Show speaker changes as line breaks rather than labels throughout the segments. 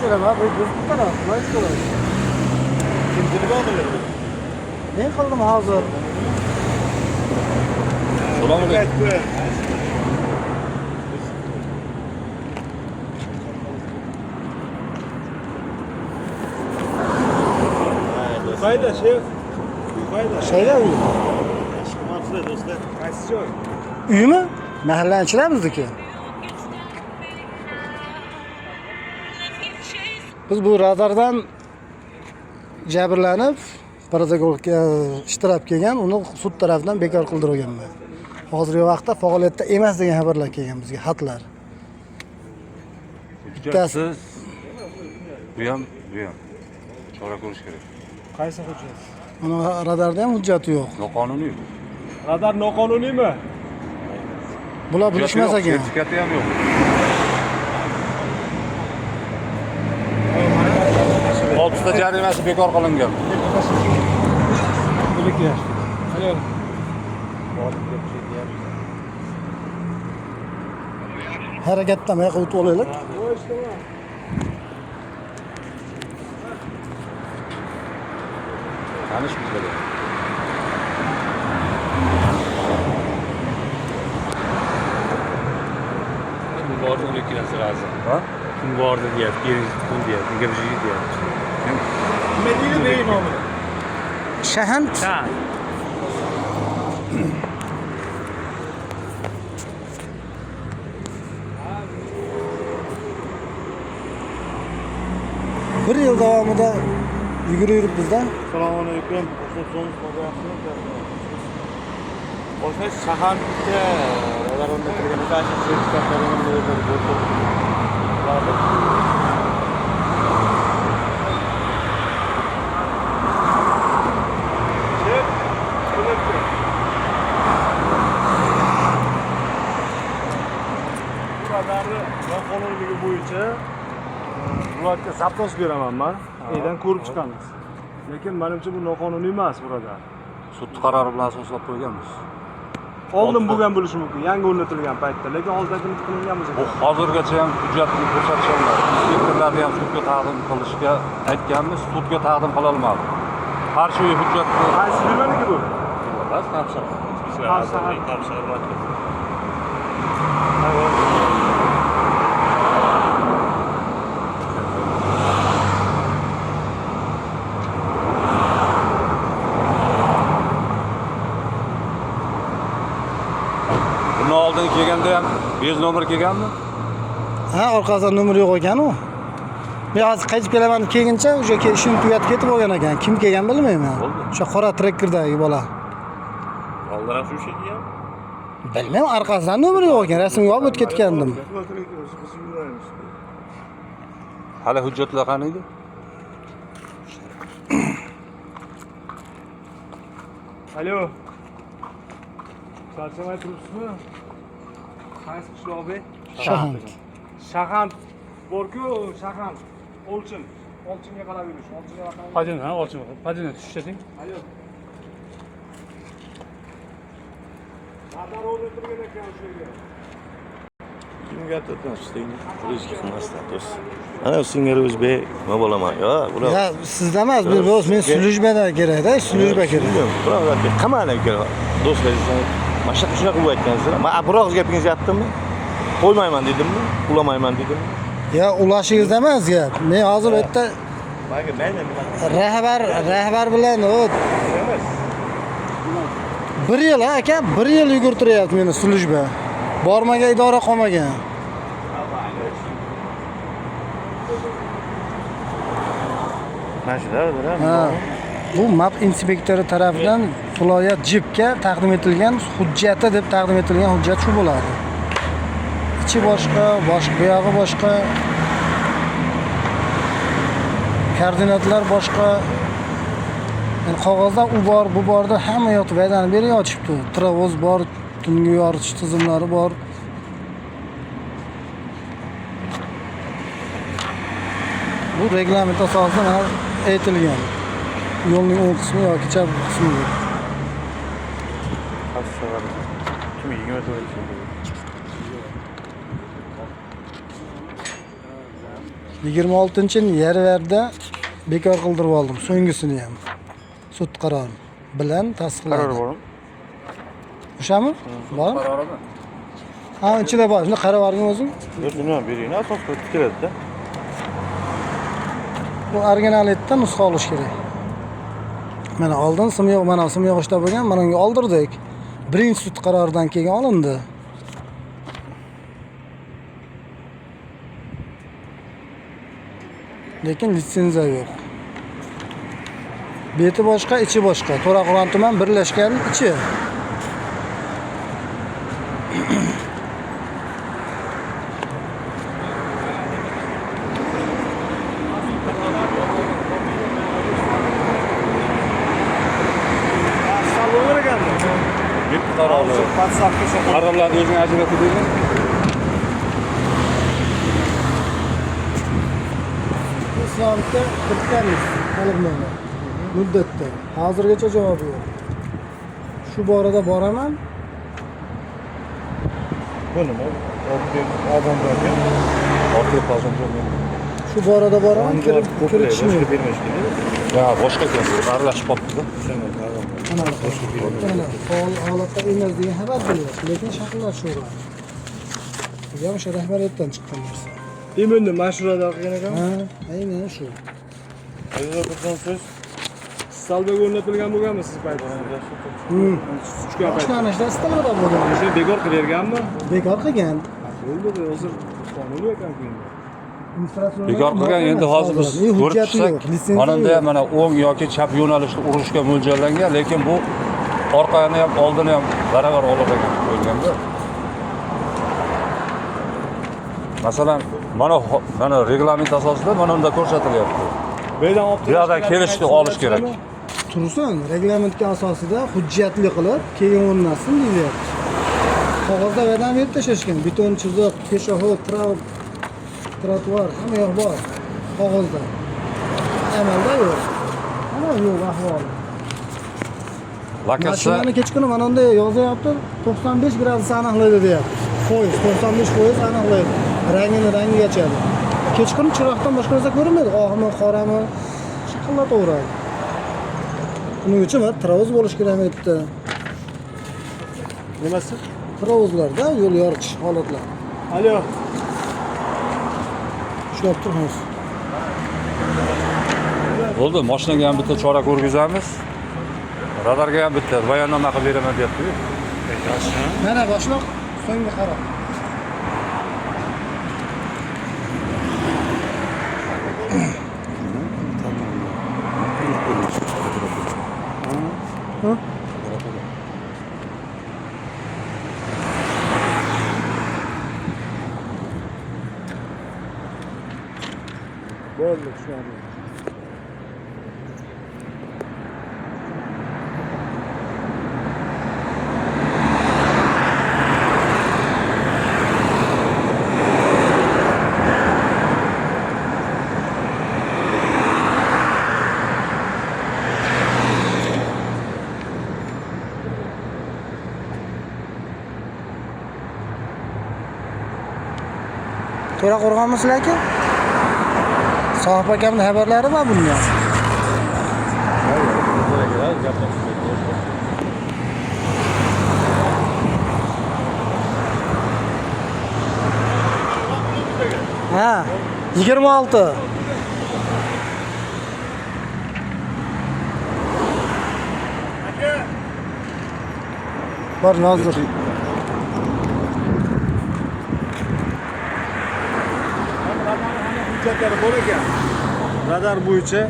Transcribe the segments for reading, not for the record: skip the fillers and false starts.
beraman, biz qilamiz, nima ish qilamiz?
Kimchilik oldilar.
Men qildim hozir.
Salom alaykum. Qayda shef? Qayda?
Shayda uy.
Mahsulo do'stlar. Qaysi joy?
Uymi? Mahallanchilarimizniki. Biz bu radardan jabrlanib, protokolga ishtirok kelgan, uni sud tomonidan bekor qildirilganman. Hozirgi vaqtda faoliyatda emas degan xabarlar kelgan bizga, xatlar. Bittasi
Bu ham. Chora ko'rish kerak.
Qaysi hujjat?
mana radarda ham hujjati yo'q.
Noqonuniy.
Radar noqonuniymi?
Bular bilishmas ekan.
Sertifikati ham yo'q. Oltita jarimasi bekor qilingan.
Bilikga. Alo.
Harakatdan yoqqa o'tib olaylik.
Tanish bizlar.
Kim bordi uni ikkalasi razı.
Ha?
Kim bordi deyapti, keringiz kun deyapti, nega bir deyapti.
Nima deydi ne nomi?
Shahand.
Ha.
Bir yil davomida yuribmiz-da.
Assalomu alaykum. Qo'shniqso'z qo'yapsizmi? Qo'shniq shaharda radarda turgan barcha sertifikatlarni berib radarni noqonuniyligi bo'yicha bularga zaпрос beraman men. Eydan ko'rib chiqamiz. Lekin menimcha bu noqonuniy emas bu radar.
Sud qarori bilan asoslab qo'yganmiz.
Oldin bo'lgan bo'lishi mumkin, yangi o'rnatilgan paytda, lekin oldingi qilinganmiz.
Bu hozirgacha ham hujjatni ko'rsatisholmadi. Inspektorlarni ham sudga taqdim qilishga aytganmiz, sudga taqdim qila olmadi. Qarshi hujjatni
Qaysi firmaniki bu?
bas topshir. Bundan oldin kelganda ham bez nomer kelganmi?
Ha, orqasida nomer yo'q ekan-ku. Men hozir qaytib kelaman kelguncha o'sha ishini tugatib ketib olgan ekan. Kim kelgan bilmayman. O'sha qora trekkerdagi bola.
Oldin ham shu kelgan.
Bilmayman, orqasidan nomer yo'q ekan. Rasmga olib o'tib ketgandim.
Hali hujjatlar qani edi?
Alo. Charchamay turibsizmi? Qaysi qishloq bu?
Shahand.
Shahand. Bor-ku, Shahand. Olchinga qarab yurish. Olchinga raqam.
Padin, ha, olchin. Padinni tushating.
Alo. Radar o'rnatilgan ekan o'sha yerga.
Kimga tutmasding? O'zga qilmasdan do'st. Ana singari o'zbek nima bo'laman? Yo, bular.
Ya sizda emas, men slujbada kerak-da, slujba kerak.
Biroq qamani kerak. Do'stlar, mana shunaqa qilib aytgansizlar. Men biroq gapingizni aytdimmi? Qo'ymayman dedimmi? Ulamayman dedimmi?
Ya ulashingizda emas gap. Men hozir u yerda rahbar bilan bir yil aka, bir yil yugurtiryapti meni slujba. Bormagan idora qolmagan.
Mana shular,
Ha. Bu MAP inspektori tomonidan viloyat JIPga taqdim etilgan hujjati deb taqdim etilgan hujjat shu bo'ladi. Ichi boshqa, buyog'i boshqa. Koordinatlar boshqa. Yani qog'ozda u bor, bu borda hamma yotib va'dani berib yotibdi. Trovoz bor, tungi yoritish tizimlari bor. Bu reglament asosida mana aytilgan. Yo'lning o'ng qismi yoki chap qismi.
Kim 24
26-yil yarvarda bekor qildirib oldim. So'nggisini ham. Sud qarori bilan tasdiqladi.
Qaror bormi?
O'shami? Bormi?
Qarorimi?
Ha, ichida bor. Shuni qarab olgin o'zing.
Yo'q, buni ham bering. Asos qilib keladi-da.
Bu originalitdan nusxa olish kerak. Mana oldin sim yo'q, mana sim yo'q ishda bo'lgan, mana unga oldirdik. Birinchi sud qaroridan keyin olindi. Lekin litsenziya yo'q. Beti boshqa, ichi boshqa. To'raqo'rg'on tuman birlashgan ichi.
Salonlar ekanmi?
Bitta qarorlar.
Patsafga so'qib.
Qarorlarni o'zing ajratib bering.
Islomda bittamiz qolibmanlar. Muddatda. Hozirgacha javob yo'q. Shu borada boraman.
Bu nima? Odamlarga.
Ortiq qolsin bo'lmaydi.
Shu borada boraman, kiritishmaydi.
Ya boshqa ekan, aralashib qolibdi-da.
Mana holatda emas degan xabar beryapti, lekin shakllar shu. Bu ham o'sha rahbariyatdan chiqqan narsa.
Endi mashhurada qilgan ekan.
Ha, aynan shu.
Aziz o'rtoqlar siz Salbega o'rnatilgan bo'lganmi siz paytingizda? Tushgan payt.
Boshlanishda istalada bo'lgan.
O'sha bekor qilib berganmi?
Bekor qilgan.
Bo'ldi, hozir qonuniy ekan-ku endi.
Bekor qilgan endi hozir biz ko'rib
hujjati
chiqsak,
yo'q, litsenziya
manada
yo'q.
ham mana o'ng yoki chap yo'nalishda urishga mo'ljallangan, lekin bu orqani ham oldini ham baravar olar ekan qo'yilganda. Masalan, mana reglament asosida mana unda ko'rsatilyapti.
Bu yerdan olib
Bu yerdan kelishni olish kerak.
Tursin, reglamentga asosida hujjatli qilib, keyin o'rnasin deyapti. Qog'ozda va'da berib tashashgan. Beton chiziq, peshahod, trotuar hamma yoq bor. Qog'ozda. Amalda yo'q. Hamma yo'q ahvoli.
Lakasi
Mashinani kechqurun mana unda yozyapti, 95 gradus aniqlaydi deyapti. Foiz, 95% aniqlaydi. Rangiga ochadi. Kechqurun chiroqdan boshqa narsa ko'rinmaydi. Oqmi, qorami shaqillataveradi. Buning uchun travuz bo'lish kerak edi.
Nimasi?
Travuzlarda yo'l yoritish holatlar.
Alo.
Ushlab turamiz.
bo'ldi, mashinaga ham bitta chora ko'rgizamiz. Radarga ham bitta bayonnoma qilib beraman deyapti-ku.
Mana boshliq, so'nggi qaror.
Bo'ldi, tushundim.
To'raqo'rg'onmisizlar aka? Sohib akamning xabarlari bor bunga. Ha, 26. Bor nozir.
Hujjatlari bor ekan. Radar bo'yicha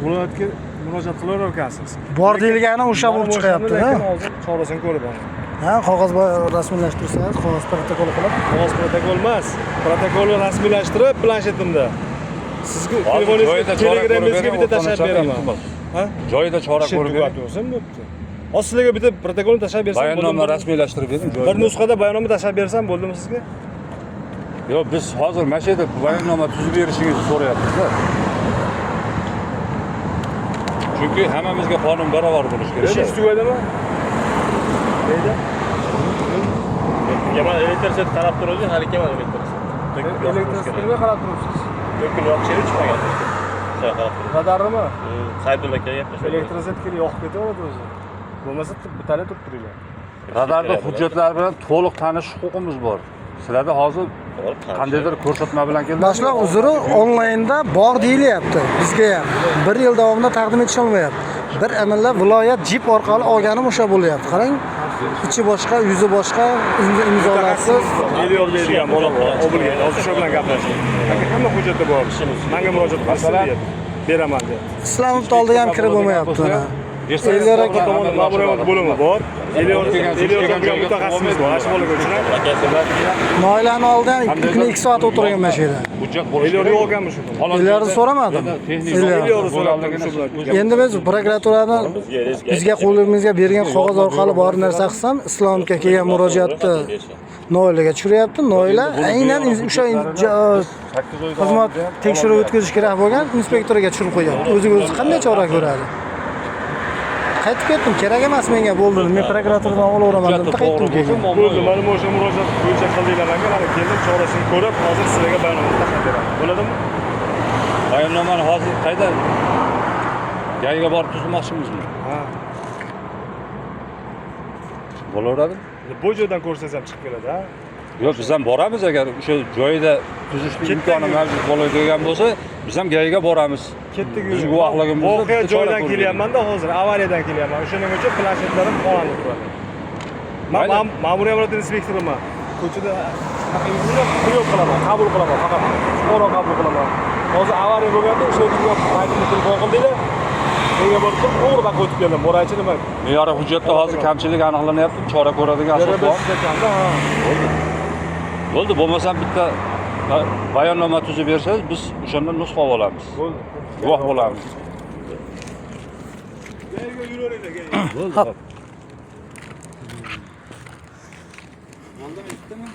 viloyatga murojaat qilaverar ekansiz.
Bor deyilgani o'sha bo'lib chiqyapti, ha?
Lekin hozir chorasini ko'rib oldim.
Ha, qog'oz rasmiylashtirsangiz, qog'oz protokol qilib.
Qog'oz protokol emas, protokolni rasmiylashtirib planshetimda sizga telefoningizga, telegramingizga bitta tashlab beraman. Ha?
Joyida chora ko'rib bering.
O'zim bo'pti. Hozir sizlarga bitta protokolni tashlab bersam,
Bayonnoma rasmiylashtirib bering.
bir nusxada bayonnoma tashlab bersam bo'ldimi sizga?
Yo'q, biz hozir mana shu yerda bayonnoma tuzib berishingizni so'rayapmiz-da. Chunki hammamizga qonun barobar bo'lishi kerak.
Ishingiz tugadimi? Neydi?
Yaman elektr set qarab turuvdi, hali kelmadi elektr set.
Elektr sistemga qarab turibsiz.
Mümkün yok şey uçmagan.
Radarimi?
Saydulla aka gaplashib.
Elektrozetka yo'q ketaveradi o'zi. Bo'lmasa bitale turib turinglar.
Radarda hujjatlar bilan to'liq tanishish huquqimiz bor. Sizlarda hozir qandaydir ko'rsatma bilan keldi.
Boshliq uzri onlaynda bor deyilyapti bizga ham. 1 yil davomida taqdim etisholmayapti. Bir amallab viloyat jip orqali olganim o'sha bo'lyapti. Qarang, ichi boshqa, yuzi boshqa, imzolarsiz.
Million bergan bola bor. O bilgan. Hozir shu bilan gaplashdim. Aka hamma hujjatda bor. Menga murojaat qilsin deyapti. Beraman deyapti.
Islomobod oldiga ham kirib bo'lmayapti. Elyor aka
tomonidan ma'muriyat bo'limi bor. Elyor degan mutaxassisimiz bor. Ash bolaga uchun.
Noilani oldidan 2 soat o'tirgan mana shu yerda.
Hujjat
Elyor yo'qmi shu?
Elyorni so'ramadim.
Elyor so'ramadim shu bilan.
Endi biz prokuraturadan bizga qo'limizga bergan qog'oz orqali bor narsa qilsam, Islomobodga kelgan murojaatni Noilaga tushiryapti. Noila aynan o'sha xizmat tekshiruv o'tkazish kerak bo'lgan inspektoriga tushirib qo'yapti. O'ziga o'zi qanday chora ko'radi? Qaytib ketdim, kerak emas menga bo'ldi. Men prokuraturadan olaveraman deb qaytdim keyin.
Bo'ldi, mana o'sha murojaat bo'yicha qildinglar menga, mana keldim chorasini ko'rib, hozir sizlarga bayonnoma taqdim beraman. Bo'ladimi?
Bayonnomani hozir qayda? Joyiga borib tuzmoqchimizmi?
Ha.
Bo'laveradi.
Bu joydan ko'rsangiz ham chiqib keladi, ha?
Yo'q, biz ham boramiz agar o'sha joyida tuzishlik imkoni mavjud bo'ladigan bo'lsa, biz ham joyiga boramiz.
Ketdik.
Biz guvohligimiz bor.
Voqea joyidan kelyapman-da hozir, avariyadan kelyapman. O'shaning uchun planshetlarim qonunli turadi. Men ma'muriy amaliyot inspektoriman. Ko'chada pul qilaman, qabul qilaman, faqat fuqaro qabul qilaman. Hozir avariya bo'lganda o'sha yerga paytimni telefon qildinglar. Menga borib to'g'ridan o'tib keldim. Bo'rachi nima?
Me'yoriy hujjatda hozir kamchilik aniqlanyapti, chora ko'radigan asos bor. Bo'ldi, bo'lmasam bitta bayonnoma tuzib bersangiz, biz o'shandan nusxa olamiz.
Bo'ldi.
Guvoh bo'lamiz.
Joyiga yuraveringlar.
Hop.
Bo'ldimi, bittami?